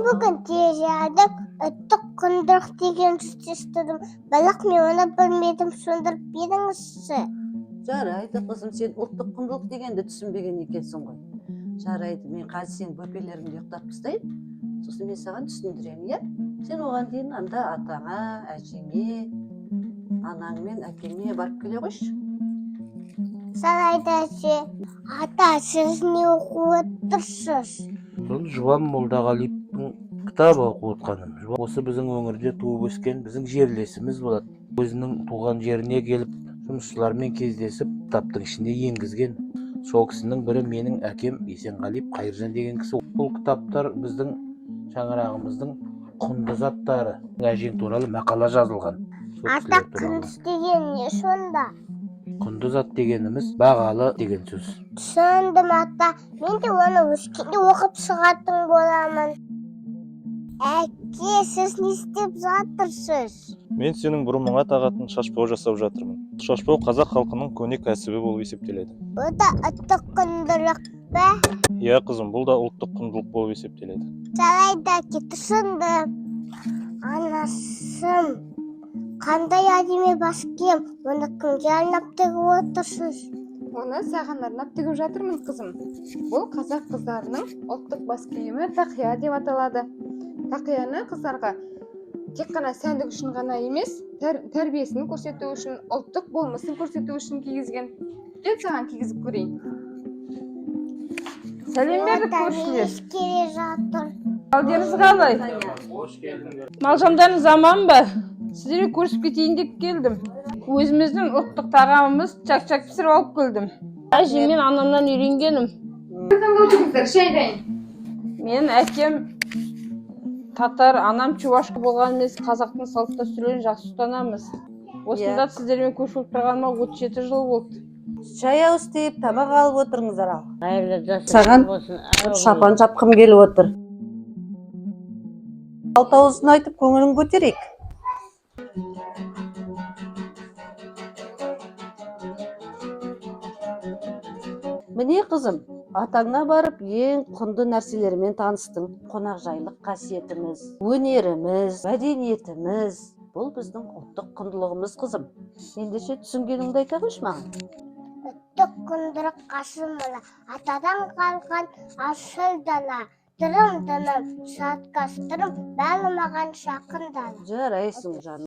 бүгін тежедік, ұттық құндық деген сөздестірдім. Бірақ мен оны білмедім, сондырып беріңізші. Жарайды қызым, сен ұлттық құндылық дегенді түсінбеген екенсің ғой. Жарайды, мен қазір сен бөпелеріңді ұйықтап тастайын. Сосын мен саған түсіндіремін, иә? Сен оған дейін анда атаңа, әжеңе, анаңмен әкеңе барып келе қойшы. Жарайды әже, ата, сіз не оқып отырсыз? Сол Жұбан Молдағалиевтің кітап оқып отқаным. Осы біздің өңірде туып өскен біздің жерлесіміз болады. Өзінің туған жеріне келіп, жұмысшылармен кездесіп, кітаптың ішіне енгізген. Сол кісінің бірі менің әкем Есенғалиев Қайыржан деген кісі. Бұл кітаптар біздің шаңырағымыздың құнды заттары. Әжең туралы мақала жазылған. Ата, күндіз деген не сонда? Құнды зат дегеніміз бағалы деген сөз. Түсіндім, ата. Мен де оны өскенде оқып шығатын боламын. Әке, сіз не істеп жатырсыз? Мен сенің бұрымыңа тағатын шашбау жасап жатырмын. Шашбау қазақ халқының көне кәсібі болып есептеледі. Бұл да ұлттық құндылық па? Иә қызым, бұл да ұлттық құндылық болып есептеледі. Жарайды әке, түсіндім. Анасым, қандай әдемі бас киім, оны кімге арнап тігіп отырсыз? Оны саған арнап тігіп жатырмын қызым. Бұл қазақ қыздарының ұлттық бас киімі тақия деп аталады. Тақияны қыздарға тек қана сәндік үшін ғана емес, тәрбиесін көрсету үшін, ұлттық болмысын көрсету үшін кигізген. Кел саған кигізіп көрейін. Сәлем бердік көршілер. Келе жатыр. Қалдеріңіз қалай? Малжамдарыңыз аман ба? Сіздерге көрісіп кетейін деп келдім. Өзіміздің ұлттық тағамымыз чак-чак пісіріп алып келдім. Әжем мен анамнан үйренгенім. Мен әкем татар, анам чувашка болған емес, қазақтың салт дәстүрлерін жақсы ұстанамыз. Осында сіздермен көрші болып тұрғаныма 37 жыл болды. Шай ауыстырып, тамақ алып отырыңыздар ал. Саған шапан жапқым келіп отыр. Алтауызын айтып көңілін көтерейік. Міне қызым, атаңа барып ең құнды нәрселермен таныстың. Қонақжайлық қасиетіміз, өнеріміз, мәдениетіміз. Бұл біздің ұлттық құндылығымыз қызым. Ендеше түсінгеніңді айта қойшы маған. Ұлттық құндылық қасымыла, атадан қалған асыл дала. Дырым-дырым, шаткастырым, бәрі маған жақын дала. Жарайсың жаным.